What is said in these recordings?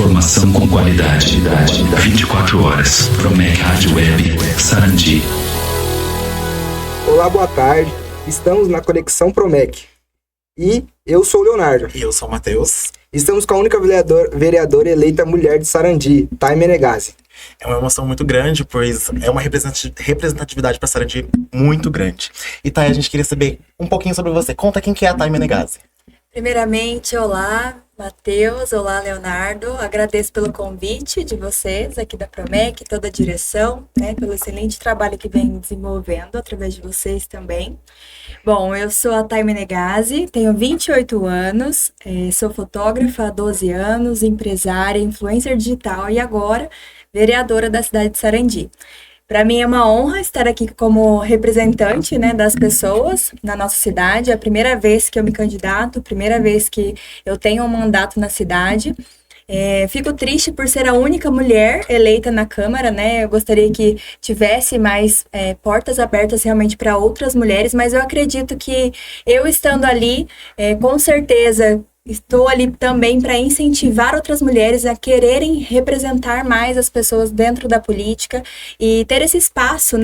Informação com qualidade. 24 horas. Promec Rádio Web Sarandi. Olá, boa tarde. Estamos na Conexão Promec. E eu sou o Leonardo. E eu sou o Matheus. Estamos com a única vereadora eleita mulher de Sarandi, Thay Menegazi. É uma emoção muito grande, pois é uma representatividade para Sarandi muito grande. E Thay, a gente queria saber um pouquinho sobre você. Conta quem que é a Thay Menegazi. Primeiramente, olá, Matheus, olá, Leonardo. Agradeço pelo convite de vocês aqui da Promec, toda a direção, pelo excelente trabalho que vem desenvolvendo através de vocês também. Bom, eu sou a Thay Menegazi, tenho 28 anos, sou fotógrafa há 12 anos, empresária, influencer digital e agora vereadora da cidade de Sarandi. Para mim é uma honra estar aqui como representante, das pessoas na nossa cidade. É a primeira vez que eu me candidato, primeira vez que eu tenho um mandato na cidade. Fico triste por ser a única mulher eleita na Câmara, Eu gostaria que tivesse mais portas abertas realmente para outras mulheres, mas eu acredito que eu estando ali, com certeza, estou ali também para incentivar outras mulheres a quererem representar mais as pessoas dentro da política e ter esse espaço,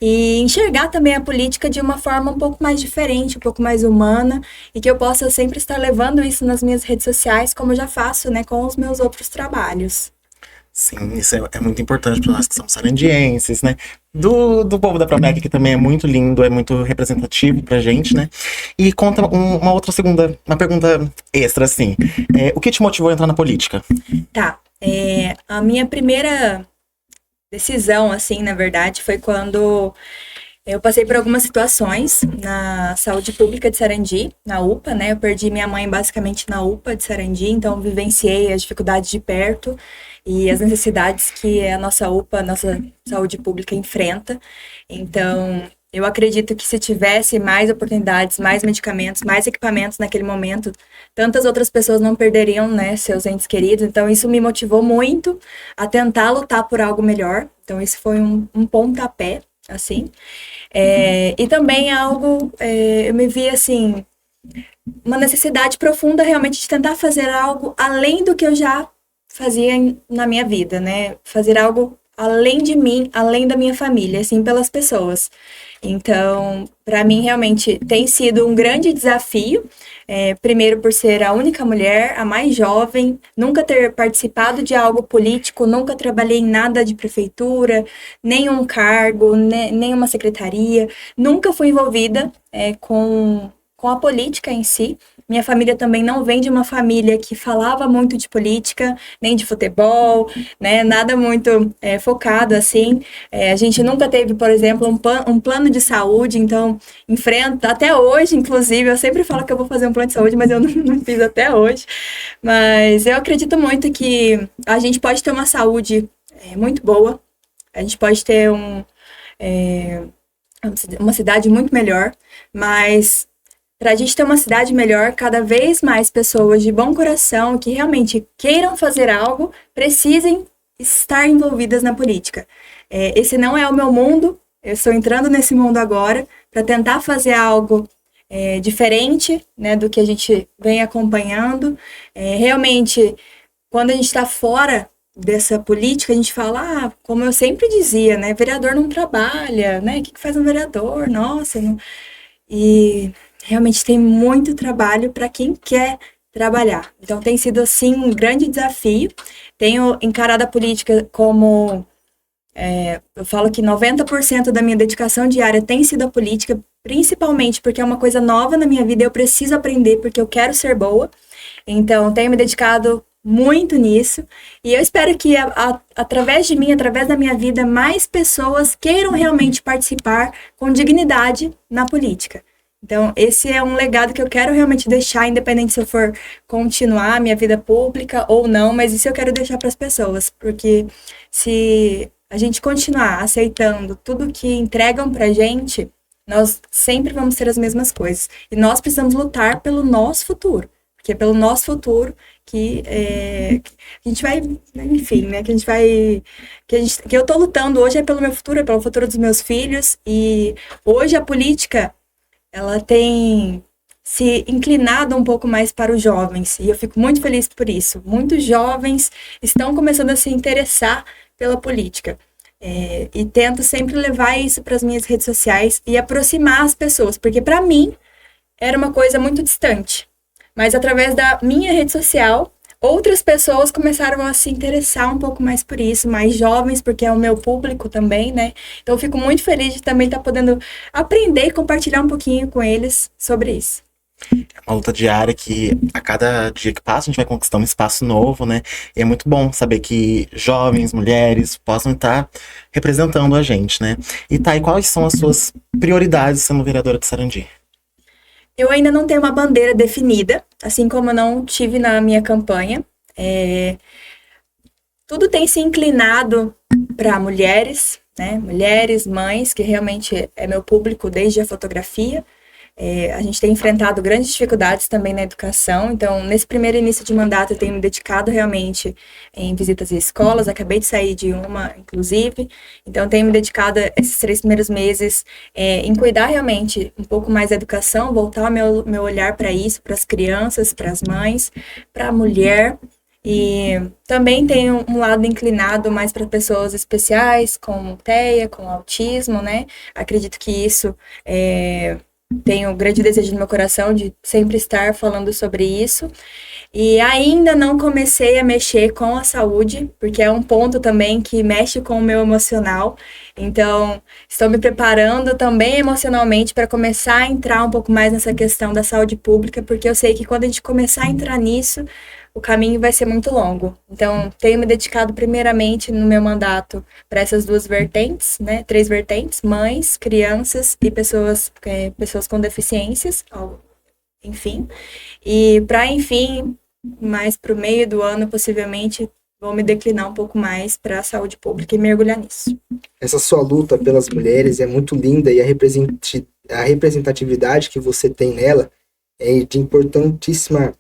E enxergar também a política de uma forma um pouco mais diferente, um pouco mais humana e que eu possa sempre estar levando isso nas minhas redes sociais, como eu já faço, com os meus outros trabalhos. Sim, isso é muito importante para nós que somos sarandienses, Do povo da Promec, que também é muito lindo, é muito representativo pra gente, E conta uma pergunta extra, assim. O que te motivou a entrar na política? Tá. A minha primeira decisão, assim, na verdade, foi quando eu passei por algumas situações na saúde pública de Sarandi, na UPA, Eu perdi minha mãe basicamente na UPA de Sarandi, então vivenciei as dificuldades de perto e as necessidades que a nossa UPA, a nossa saúde pública enfrenta. Então, eu acredito que se tivesse mais oportunidades, mais medicamentos, mais equipamentos naquele momento, tantas outras pessoas não perderiam, seus entes queridos. Então, isso me motivou muito a tentar lutar por algo melhor. Então, isso foi um pontapé, assim. E também algo, eu me vi, assim, uma necessidade profunda realmente de tentar fazer algo além do que eu já fazia na minha vida, Fazer algo além de mim, além da minha família, assim, pelas pessoas. Então, para mim, realmente, tem sido um grande desafio, primeiro por ser a única mulher, a mais jovem, nunca ter participado de algo político, nunca trabalhei em nada de prefeitura, nenhum cargo, nenhuma secretaria, nunca fui envolvida com a política em si. Minha família também não vem de uma família que falava muito de política, nem de futebol, Nada muito focado, assim. A gente nunca teve, por exemplo, um plano de saúde, então, enfrenta, até hoje, inclusive, eu sempre falo que eu vou fazer um plano de saúde, mas eu não fiz até hoje. Mas eu acredito muito que a gente pode ter uma saúde muito boa, a gente pode ter uma cidade muito melhor, mas para a gente ter uma cidade melhor, cada vez mais pessoas de bom coração que realmente queiram fazer algo, precisem estar envolvidas na política. Esse não é o meu mundo, eu estou entrando nesse mundo agora para tentar fazer algo diferente, do que a gente vem acompanhando. Realmente, quando a gente está fora dessa política, a gente fala, como eu sempre dizia, vereador não trabalha, o que faz um vereador? Nossa, não... E realmente tem muito trabalho para quem quer trabalhar. Então tem sido, assim, um grande desafio. Tenho encarado a política como... eu falo que 90% da minha dedicação diária tem sido a política, principalmente porque é uma coisa nova na minha vida, eu preciso aprender porque eu quero ser boa. Então tenho me dedicado muito nisso. E eu espero que através de mim, através da minha vida, mais pessoas queiram realmente participar com dignidade na política. Então, esse é um legado que eu quero realmente deixar, independente se eu for continuar a minha vida pública ou não, mas isso eu quero deixar para as pessoas, porque se a gente continuar aceitando tudo que entregam para a gente, nós sempre vamos ter as mesmas coisas. E nós precisamos lutar pelo nosso futuro, porque é pelo nosso futuro que a gente vai, enfim, que eu tô lutando hoje é pelo meu futuro, é pelo futuro dos meus filhos, e hoje a política, ela tem se inclinado um pouco mais para os jovens, e eu fico muito feliz por isso. Muitos jovens estão começando a se interessar pela política. E tento sempre levar isso para as minhas redes sociais e aproximar as pessoas, porque para mim era uma coisa muito distante. Mas através da minha rede social, outras pessoas começaram a se interessar um pouco mais por isso, mais jovens, porque é o meu público também, né? Então eu fico muito feliz de também estar podendo aprender e compartilhar um pouquinho com eles sobre isso. É uma luta diária que a cada dia que passa a gente vai conquistar um espaço novo, né? E é muito bom saber que jovens, mulheres possam estar representando a gente, né? E Thay, quais são as suas prioridades sendo vereadora de Sarandi? Eu ainda não tenho uma bandeira definida, assim como eu não tive na minha campanha. Tudo tem se inclinado para mulheres, né? Mulheres, mães, que realmente é meu público desde a fotografia. A gente tem enfrentado grandes dificuldades também na educação, então nesse primeiro início de mandato eu tenho me dedicado realmente em visitas a escolas, acabei de sair de uma, inclusive, então tenho me dedicado esses 3 primeiros meses em cuidar realmente um pouco mais da educação, voltar meu olhar para isso, para as crianças, para as mães, para a mulher. E também tenho um lado inclinado mais para pessoas especiais, com TEA, com autismo, né? Acredito que isso tenho um grande desejo no meu coração de sempre estar falando sobre isso. E ainda não comecei a mexer com a saúde, porque é um ponto também que mexe com o meu emocional. Então, estou me preparando também emocionalmente para começar a entrar um pouco mais nessa questão da saúde pública, porque eu sei que quando a gente começar a entrar nisso, o caminho vai ser muito longo. Então, tenho me dedicado primeiramente no meu mandato para essas 2 vertentes, né? 3 vertentes: mães, crianças e pessoas com deficiências, enfim. E para, enfim, mais para o meio do ano, possivelmente, vou me declinar um pouco mais para a saúde pública e mergulhar nisso. Essa sua luta pelas mulheres é muito linda e a representatividade que você tem nela é de importantíssima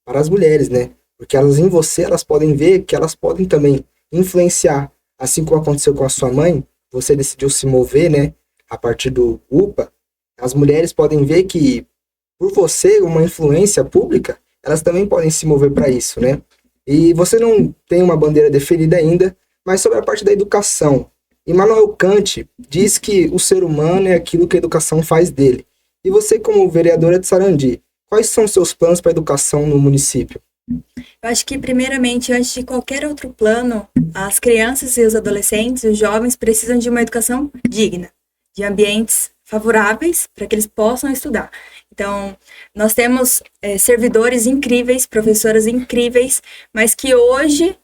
para as mulheres, né? Porque elas em você, elas podem ver que elas podem também influenciar. Assim como aconteceu com a sua mãe, você decidiu se mover, né? A partir do UPA, as mulheres podem ver que por você, uma influência pública, elas também podem se mover para isso, né? E você não tem uma bandeira definida ainda, mas sobre a parte da educação. Immanuel Kant diz que o ser humano é aquilo que a educação faz dele. E você, como vereadora de Sarandi, quais são os seus planos para a educação no município? Eu acho que, primeiramente, antes de qualquer outro plano, as crianças e os adolescentes, os jovens, precisam de uma educação digna, de ambientes favoráveis para que eles possam estudar. Então, nós temos servidores incríveis, professoras incríveis, mas que hoje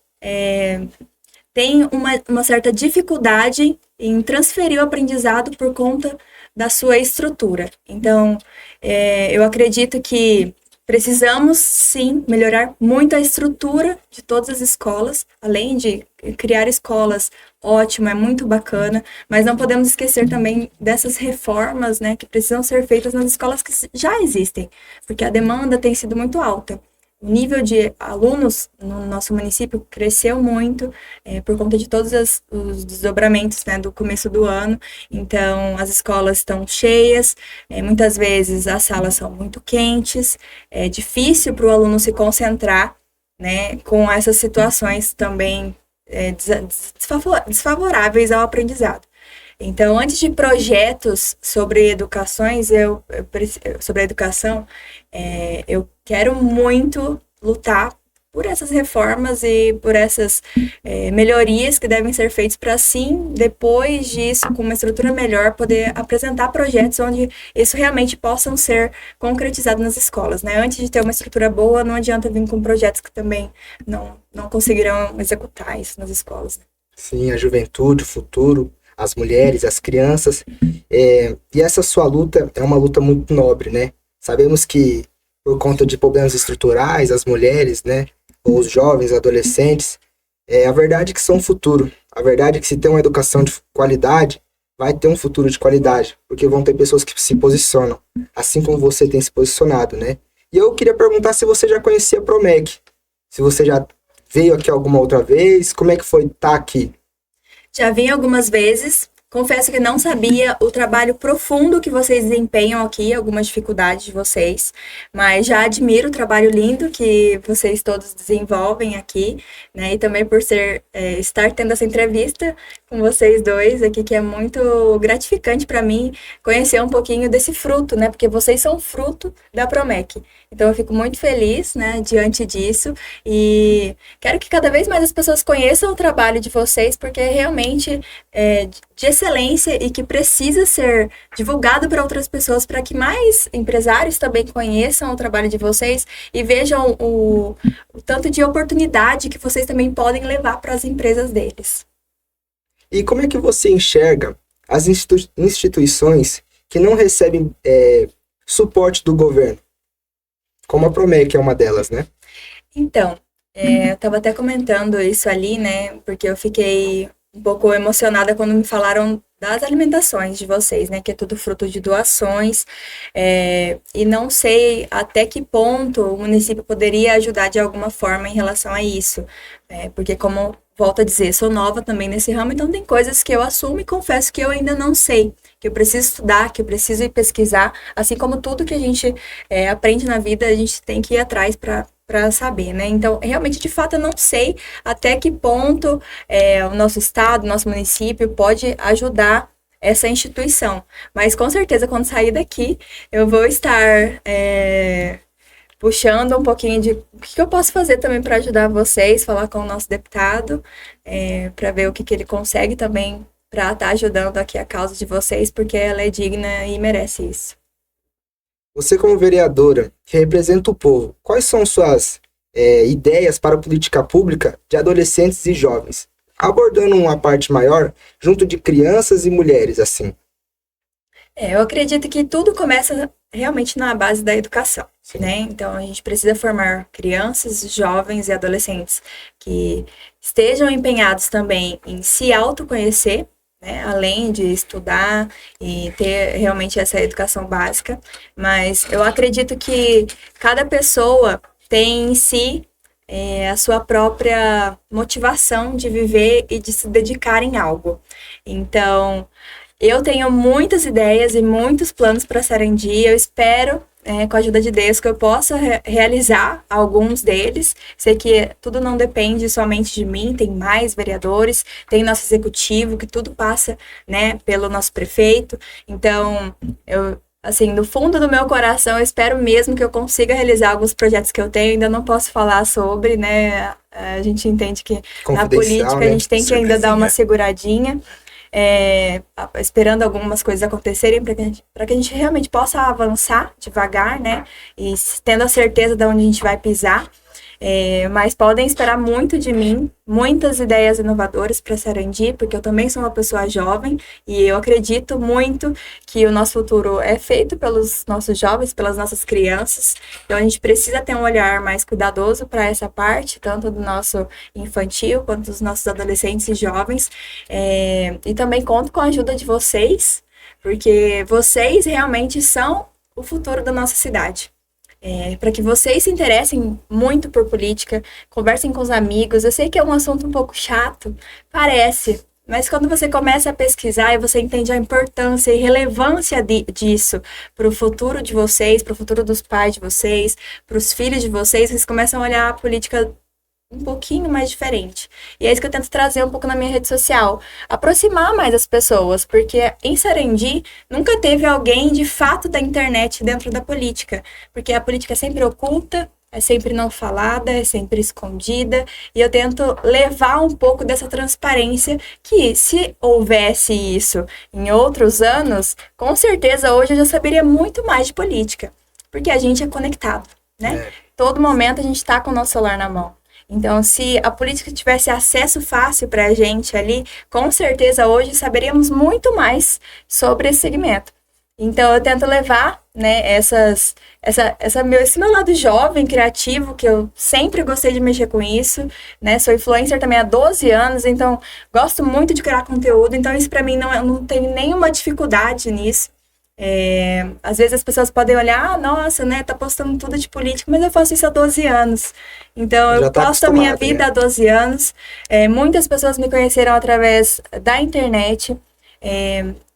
têm uma certa dificuldade em transferir o aprendizado por conta da sua estrutura. Então, eu acredito que precisamos, sim, melhorar muito a estrutura de todas as escolas, além de criar escolas, ótimo, é muito bacana, mas não podemos esquecer também dessas reformas, né, que precisam ser feitas nas escolas que já existem, porque a demanda tem sido muito alta. O nível de alunos no nosso município cresceu muito por conta de todos os desdobramentos, né, do começo do ano. Então, as escolas estão cheias, muitas vezes as salas são muito quentes, é difícil para o aluno se concentrar, né, com essas situações também desfavoráveis ao aprendizado. Então, antes de projetos sobre educações, sobre a educação, eu quero muito lutar por essas reformas e por essas melhorias que devem ser feitas para, assim, depois disso, com uma estrutura melhor, poder apresentar projetos onde isso realmente possam ser concretizados nas escolas, né? Antes de ter uma estrutura boa, não adianta vir com projetos que também não conseguirão executar isso nas escolas. Né? Sim, a juventude, o futuro, as mulheres, as crianças. E essa sua luta é uma luta muito nobre, né? Sabemos que, por conta de problemas estruturais, as mulheres, né, ou os jovens, adolescentes, a verdade é que são o futuro. A verdade é que se tem uma educação de qualidade, vai ter um futuro de qualidade, porque vão ter pessoas que se posicionam, assim como você tem se posicionado, né? E eu queria perguntar se você já conhecia a Promec, se você já veio aqui alguma outra vez, como é que foi estar aqui? Já vim algumas vezes, confesso que não sabia o trabalho profundo que vocês desempenham aqui, algumas dificuldades de vocês, mas já admiro o trabalho lindo que vocês todos desenvolvem aqui, né? E também por estar tendo essa entrevista com vocês dois aqui, que é muito gratificante para mim conhecer um pouquinho desse fruto, né? Porque vocês são fruto da Promec. Então eu fico muito feliz, né, diante disso, e quero que cada vez mais as pessoas conheçam o trabalho de vocês, porque é realmente de excelência e que precisa ser divulgado para outras pessoas, para que mais empresários também conheçam o trabalho de vocês e vejam o tanto de oportunidade que vocês também podem levar para as empresas deles. E como é que você enxerga as instituições que não recebem suporte do governo? Como a Promec é uma delas, né? Então, eu estava até comentando isso ali, né? Porque eu fiquei um pouco emocionada quando me falaram das alimentações de vocês, né? Que é tudo fruto de doações. E não sei até que ponto o município poderia ajudar de alguma forma em relação a isso. Porque, como volto a dizer, sou nova também nesse ramo, então tem coisas que eu assumo e confesso que eu ainda não sei, que eu preciso estudar, que eu preciso ir pesquisar, assim como tudo que a gente aprende na vida, a gente tem que ir atrás para saber, né? Então, realmente, de fato, eu não sei até que ponto o nosso estado, o nosso município pode ajudar essa instituição. Mas, com certeza, quando sair daqui, eu vou estar puxando um pouquinho de o que eu posso fazer também para ajudar vocês, falar com o nosso deputado, para ver o que ele consegue também para estar ajudando aqui a causa de vocês, porque ela é digna e merece isso. Você, como vereadora, que representa o povo, quais são suas ideias para a política pública de adolescentes e jovens? Abordando uma parte maior, junto de crianças e mulheres, assim. Eu acredito que tudo começa realmente na base da educação, né? Então, a gente precisa formar crianças, jovens e adolescentes que estejam empenhados também em se autoconhecer, né? Além de estudar e ter realmente essa educação básica. Mas eu acredito que cada pessoa tem em si a sua própria motivação de viver e de se dedicar em algo. Então, eu tenho muitas ideias e muitos planos para Sarandi. Eu espero, com a ajuda de Deus, que eu possa realizar alguns deles. Sei que tudo não depende somente de mim, tem mais vereadores, tem nosso executivo, que tudo passa, né, pelo nosso prefeito. Então, assim, do fundo do meu coração, eu espero mesmo que eu consiga realizar alguns projetos que eu tenho. Ainda não posso falar sobre, né? A gente entende que na política, né, a gente tem que ainda dar uma seguradinha. Esperando algumas coisas acontecerem para que a gente realmente possa avançar devagar, né? E tendo a certeza de onde a gente vai pisar. Mas podem esperar muito de mim, muitas ideias inovadoras para Sarandi, porque eu também sou uma pessoa jovem e eu acredito muito que o nosso futuro é feito pelos nossos jovens, pelas nossas crianças. Então a gente precisa ter um olhar mais cuidadoso para essa parte, tanto do nosso infantil quanto dos nossos adolescentes e jovens. E também conto com a ajuda de vocês, porque vocês realmente são o futuro da nossa cidade. Para que vocês se interessem muito por política, conversem com os amigos. Eu sei que é um assunto um pouco chato, parece, mas quando você começa a pesquisar e você entende a importância e relevância disso para o futuro de vocês, para o futuro dos pais de vocês, para os filhos de vocês começam a olhar a política um pouquinho mais diferente. E é isso que eu tento trazer um pouco na minha rede social. Aproximar mais as pessoas, porque em Sarandi nunca teve alguém de fato da internet dentro da política. Porque a política é sempre oculta, é sempre não falada, é sempre escondida. E eu tento levar um pouco dessa transparência que, se houvesse isso em outros anos, com certeza hoje eu já saberia muito mais de política. Porque a gente é conectado, né? Todo momento a gente está com o nosso celular na mão. Então, se a política tivesse acesso fácil para a gente ali, com certeza hoje saberíamos muito mais sobre esse segmento. Então, eu tento levar, né, esse meu lado jovem, criativo, que eu sempre gostei de mexer com isso, né? Sou influencer também há 12 anos, então gosto muito de criar conteúdo. Então, isso para mim não tem nenhuma dificuldade nisso. Às vezes as pessoas podem olhar, nossa, né, tá postando tudo de política, mas eu faço isso há 12 anos. Então, eu posto a minha vida há 12 anos. Muitas pessoas me conheceram através da internet.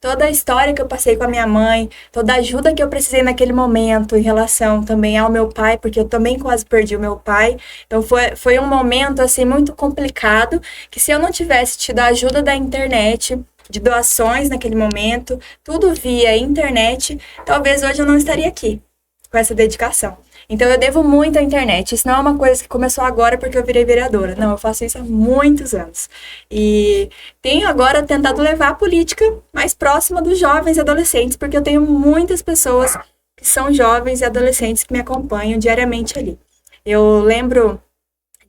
Toda a história que eu passei com a minha mãe, toda a ajuda que eu precisei naquele momento em relação também ao meu pai, porque eu também quase perdi o meu pai. Então foi um momento assim muito complicado, que se eu não tivesse tido a ajuda da internet, de doações naquele momento, tudo via internet, talvez hoje eu não estaria aqui com essa dedicação. Então eu devo muito à internet. Isso não é uma coisa que começou agora porque eu virei vereadora. Não, eu faço isso há muitos anos. E tenho agora tentado levar a política mais próxima dos jovens e adolescentes, porque eu tenho muitas pessoas que são jovens e adolescentes que me acompanham diariamente ali. Eu lembro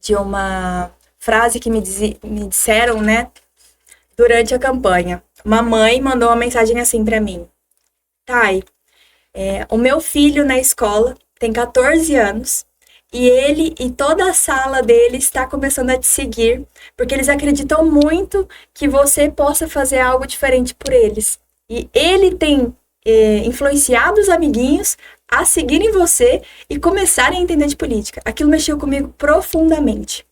de uma frase que me disseram, né, durante a campanha. Uma mãe mandou uma mensagem assim para mim: Thay, o meu filho na escola tem 14 anos e ele e toda a sala dele está começando a te seguir, porque eles acreditam muito que você possa fazer algo diferente por eles. E ele tem influenciado os amiguinhos a seguirem você e começarem a entender de política. Aquilo mexeu comigo profundamente.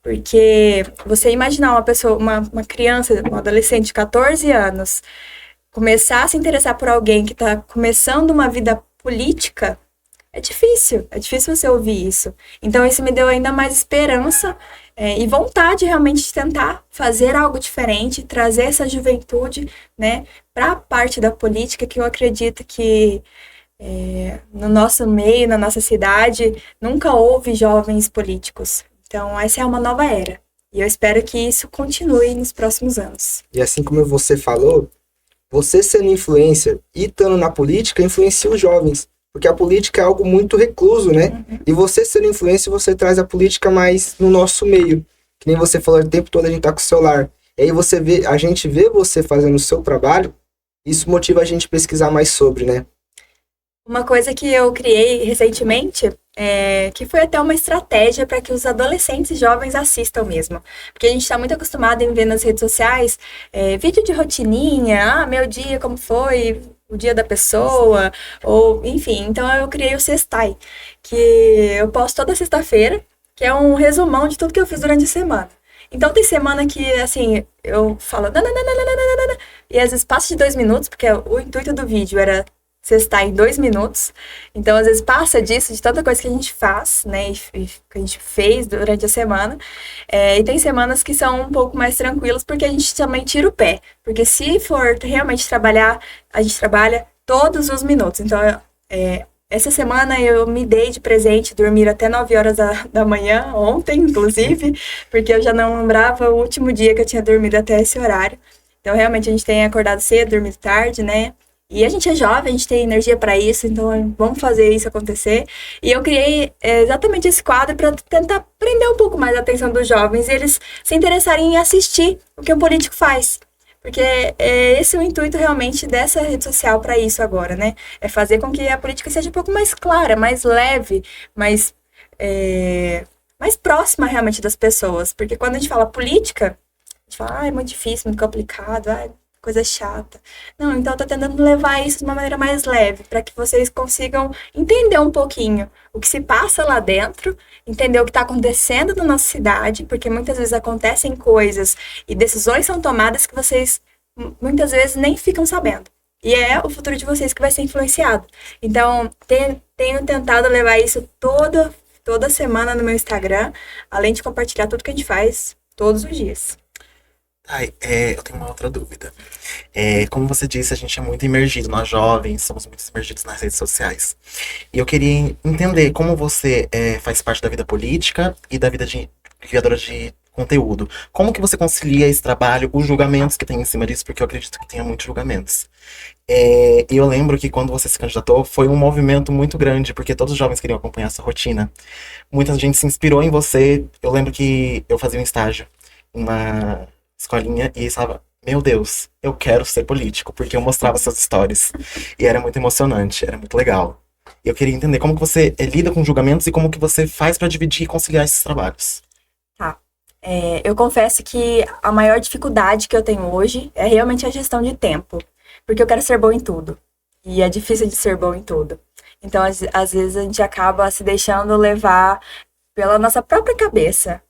Porque você imaginar uma pessoa, uma criança, um adolescente de 14 anos, começar a se interessar por alguém que está começando uma vida política, é difícil você ouvir isso. Então isso me deu ainda mais esperança e vontade realmente de tentar fazer algo diferente, trazer essa juventude, né, para a parte da política, que eu acredito que no nosso meio, na nossa cidade, nunca houve jovens políticos. Então essa é uma nova era. E eu espero que isso continue nos próximos anos. E assim como você falou, você sendo influencer e estando na política, influencia os jovens. Porque a política é algo muito recluso, né? Uhum. E você sendo influencer, você traz a política mais no nosso meio. Que nem você falou, o tempo todo a gente tá com o celular. E aí a gente vê você fazendo o seu trabalho, isso motiva a gente a pesquisar mais sobre, né? Uma coisa que eu criei recentemente, que foi até uma estratégia para que os adolescentes e jovens assistam mesmo. Porque a gente está muito acostumado em ver nas redes sociais vídeo de rotininha, meu dia, como foi, o dia da pessoa, ou enfim. Então eu criei o Sextai, que eu posto toda sexta-feira, que é um resumão de tudo que eu fiz durante a semana. Então tem semana que, assim, eu falo e às vezes passa de 2 minutos, porque o intuito do vídeo era sextar em 2 minutos. Então, às vezes, passa disso, de tanta coisa que a gente faz, né? E que a gente fez durante a semana. E tem semanas que são um pouco mais tranquilas, porque a gente também tira o pé. Porque se for realmente trabalhar, a gente trabalha todos os minutos. Então, essa semana eu me dei de presente dormir até 9 horas da manhã, ontem, inclusive, porque eu já não lembrava o último dia que eu tinha dormido até esse horário. Então, realmente, a gente tem acordado cedo, dormido tarde, né? E a gente é jovem, a gente tem energia para isso, então vamos fazer isso acontecer. E eu criei exatamente esse quadro para tentar prender um pouco mais a atenção dos jovens e eles se interessarem em assistir o que o político faz. Porque esse é o intuito realmente dessa rede social para isso agora, né? É fazer com que a política seja um pouco mais clara, mais leve, mais próxima realmente das pessoas. Porque quando a gente fala política, a gente fala, é muito difícil, muito complicado, coisa chata. Não, então eu tô tentando levar isso de uma maneira mais leve, para que vocês consigam entender um pouquinho o que se passa lá dentro, entender o que está acontecendo na nossa cidade, porque muitas vezes acontecem coisas e decisões são tomadas que vocês muitas vezes nem ficam sabendo. E é o futuro de vocês que vai ser influenciado. Então, tenho tentado levar isso toda semana no meu Instagram, além de compartilhar tudo que a gente faz todos os dias. Eu tenho uma outra dúvida. Como você disse, a gente é muito imergido, nós jovens somos muito imergidos nas redes sociais. E eu queria entender como você faz parte da vida política e da vida de criadora de conteúdo. Como que você concilia esse trabalho, os julgamentos que tem em cima disso, porque eu acredito que tenha muitos julgamentos. E eu lembro que quando você se candidatou, foi um movimento muito grande, porque todos os jovens queriam acompanhar essa rotina. Muita gente se inspirou em você. Eu lembro que eu fazia um estágio em uma escolinha e estava, meu Deus, eu quero ser político, porque eu mostrava essas stories. E era muito emocionante, era muito legal. E eu queria entender como que você lida com julgamentos e como que você faz para dividir e conciliar esses trabalhos. Eu confesso que a maior dificuldade que eu tenho hoje é realmente a gestão de tempo, porque eu quero ser bom em tudo. E é difícil de ser bom em tudo. Então, às vezes a gente acaba se deixando levar pela nossa própria cabeça.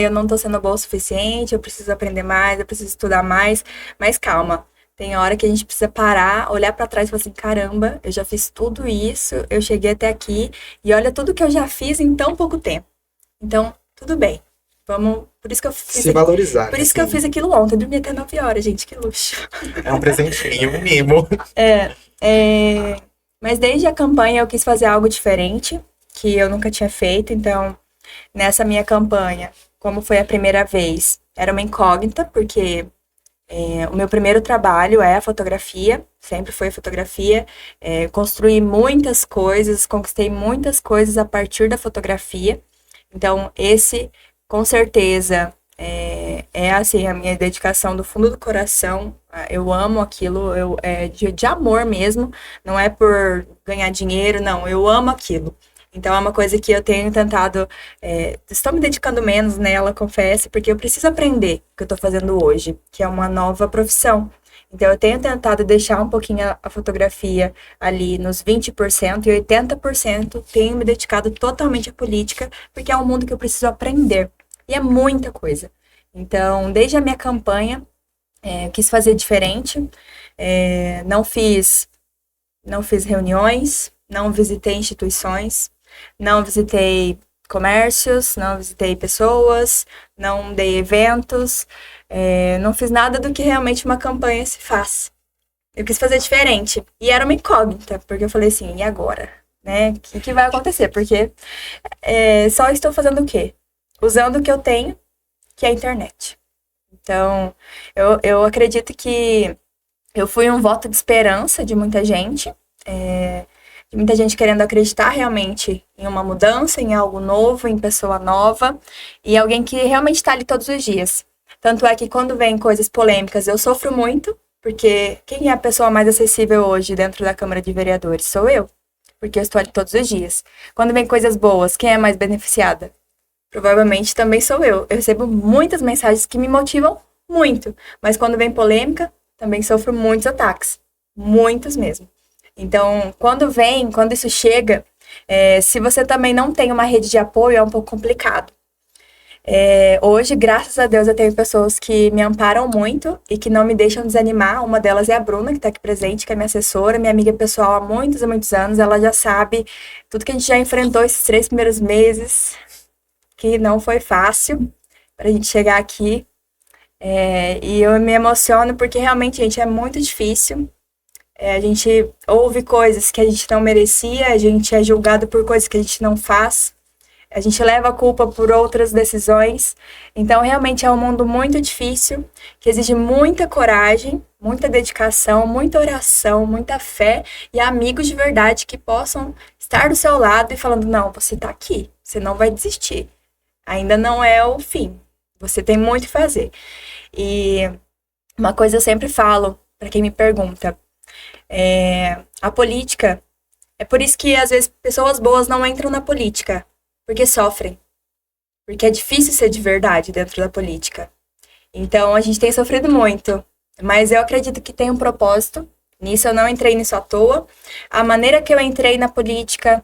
Eu não tô sendo boa o suficiente, eu preciso aprender mais, eu preciso estudar mais. Mas calma, Tem hora que a gente precisa parar, olhar pra trás e falar assim, caramba, eu já fiz tudo isso, eu cheguei até aqui e olha tudo que eu já fiz em tão pouco tempo. Então, tudo bem. Vamos, por isso que eu fiz, Se valorizar. por isso que eu fiz aquilo ontem, eu dormi até 9 horas, gente, que luxo. É um presentinho, um mimo. Mas desde a campanha eu quis fazer algo diferente, que eu nunca tinha feito, então nessa minha campanha, como foi a primeira vez, era uma incógnita, porque o meu primeiro trabalho é a fotografia, sempre foi a fotografia. Construí muitas coisas, conquistei muitas coisas a partir da fotografia. Então, esse, com certeza, é assim, a minha dedicação do fundo do coração. Eu amo aquilo, é de amor mesmo, não é por ganhar dinheiro, não, eu amo aquilo. Então, é uma coisa que eu tenho tentado, estou me dedicando menos nela, confesso, porque eu preciso aprender o que eu estou fazendo hoje, que é uma nova profissão. Então, eu tenho tentado deixar um pouquinho a fotografia ali nos 20% e 80% tenho me dedicado totalmente à política, porque é um mundo que eu preciso aprender. E é muita coisa. Então, desde a minha campanha, eu quis fazer diferente, não fiz reuniões, não visitei instituições, não visitei comércios, não visitei pessoas, não dei eventos, não fiz nada do que realmente uma campanha se faz. Eu quis fazer diferente. E era uma incógnita, porque eu falei assim, e agora? Né? O que vai acontecer? Porque só estou fazendo o quê? Usando o que eu tenho, que é a internet. Então, eu acredito que eu fui um voto de esperança de muita gente, de muita gente querendo acreditar realmente em uma mudança, em algo novo, em pessoa nova, e alguém que realmente está ali todos os dias. Tanto é que quando vem coisas polêmicas, eu sofro muito, porque quem é a pessoa mais acessível hoje dentro da Câmara de Vereadores? Sou eu, porque eu estou ali todos os dias. Quando vem coisas boas, quem é mais beneficiada? Provavelmente também sou eu. Eu recebo muitas mensagens que me motivam muito, mas quando vem polêmica, também sofro muitos ataques, muitos mesmo. Então, quando isso chega, se você também não tem uma rede de apoio, é um pouco complicado. Hoje, graças a Deus, eu tenho pessoas que me amparam muito e que não me deixam desanimar. Uma delas é a Bruna, que está aqui presente, que é minha assessora, minha amiga pessoal há muitos e muitos anos. Ela já sabe tudo que a gente já enfrentou esses 3 primeiros meses, que não foi fácil para a gente chegar aqui. E eu me emociono porque realmente, gente, é muito difícil. A gente ouve coisas que a gente não merecia, a gente é julgado por coisas que a gente não faz, a gente leva a culpa por outras decisões. Então, realmente é um mundo muito difícil, que exige muita coragem, muita dedicação, muita oração, muita fé e amigos de verdade que possam estar do seu lado e falando, não, você está aqui, você não vai desistir. Ainda não é o fim, você tem muito que fazer. E uma coisa eu sempre falo para quem me pergunta, a política, é por isso que às vezes pessoas boas não entram na política, porque sofrem, porque é difícil ser de verdade dentro da política. Então a gente tem sofrido muito, mas eu acredito que tem um propósito, nisso eu não entrei nisso à toa, a maneira que eu entrei na política,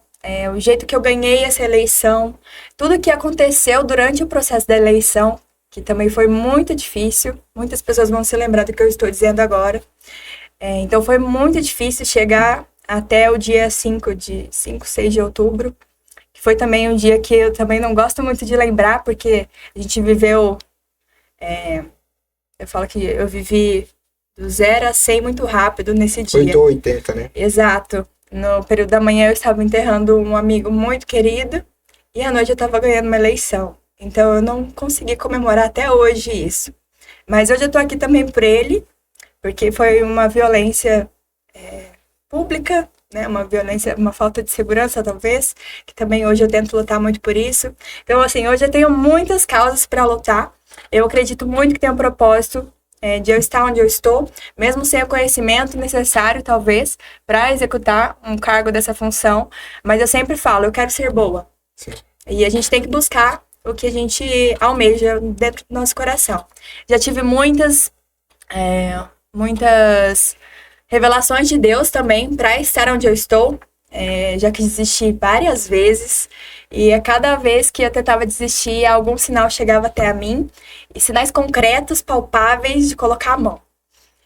o jeito que eu ganhei essa eleição, tudo que aconteceu durante o processo da eleição, que também foi muito difícil, muitas pessoas vão se lembrar do que eu estou dizendo agora. Então foi muito difícil chegar até o dia 5, 6 de outubro, que foi também um dia que eu também não gosto muito de lembrar, porque a gente viveu, eu falo que eu vivi do 0 a 100 muito rápido nesse dia. 8 ou 80, né? Exato. No período da manhã eu estava enterrando um amigo muito querido, e à noite eu estava ganhando uma eleição. Então eu não consegui comemorar até hoje isso. Mas hoje eu estou aqui também por ele, porque foi uma violência pública, né? Uma violência, uma falta de segurança, talvez, que também hoje eu tento lutar muito por isso. Então, assim, hoje eu tenho muitas causas para lutar. Eu acredito muito que tem um propósito de eu estar onde eu estou, mesmo sem o conhecimento necessário, talvez, para executar um cargo dessa função. Mas eu sempre falo, eu quero ser boa. Sim. E a gente tem que buscar o que a gente almeja dentro do nosso coração. Já tive muitas revelações de Deus também para estar onde eu estou. Já que desisti várias vezes, e a cada vez que eu tentava desistir, algum sinal chegava até a mim, e sinais concretos, palpáveis de colocar a mão.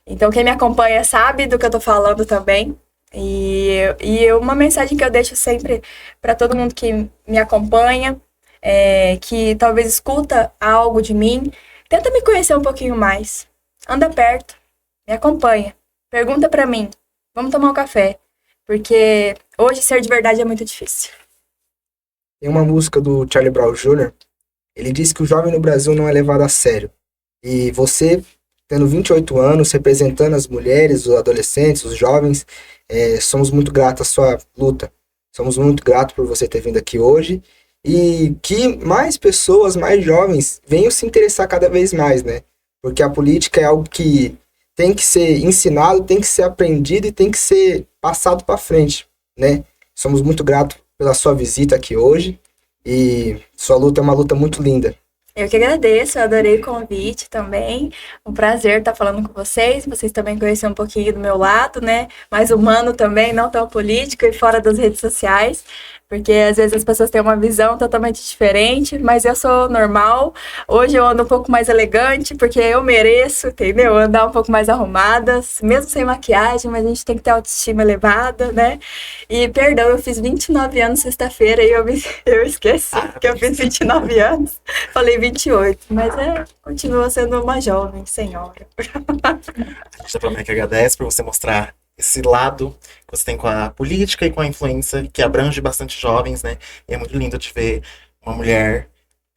Então, quem me acompanha sabe do que eu tô falando também. E uma mensagem que eu deixo sempre para todo mundo que me acompanha, que talvez escuta algo de mim, tenta me conhecer um pouquinho mais. Anda perto, me acompanha, pergunta para mim, vamos tomar um café. Porque hoje ser de verdade é muito difícil. Tem uma música do Charlie Brown Jr., ele diz que o jovem no Brasil não é levado a sério. E você, tendo 28 anos, representando as mulheres, os adolescentes, os jovens, somos muito gratos à sua luta. Somos muito gratos por você ter vindo aqui hoje. E que mais pessoas, mais jovens, venham se interessar cada vez mais, né? Porque a política é algo que tem que ser ensinado, tem que ser aprendido e tem que ser passado para frente, né? Somos muito gratos pela sua visita aqui hoje e sua luta é uma luta muito linda. Eu que agradeço, eu adorei o convite também. Um prazer estar falando com vocês. Vocês também conheceram um pouquinho do meu lado, né? Mais humano também, não tão político e fora das redes sociais. Porque às vezes as pessoas têm uma visão totalmente diferente, mas eu sou normal. Hoje eu ando um pouco mais elegante, porque eu mereço, entendeu? Andar um pouco mais arrumada, mesmo sem maquiagem, mas a gente tem que ter autoestima elevada, né? E, perdão, eu fiz 29 anos sexta-feira e eu esqueci que eu fiz 29 anos. Falei 28, mas continua sendo uma jovem senhora. A gente da Promec agradece por você mostrar esse lado que você tem com a política e com a influência, que abrange bastante jovens, né? E é muito lindo de ver uma mulher,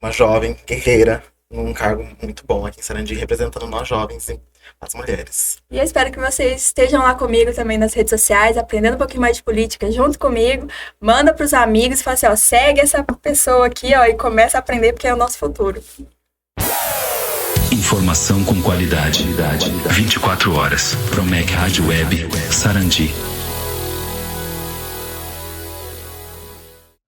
uma jovem guerreira, num cargo muito bom aqui em Sarandi, representando nós jovens e as mulheres. E eu espero que vocês estejam lá comigo também nas redes sociais, aprendendo um pouquinho mais de política junto comigo. Manda pros amigos e fala assim, ó, segue essa pessoa aqui, ó, e começa a aprender porque é o nosso futuro. Informação com qualidade. 24 horas. Promec Rádio Web Sarandi.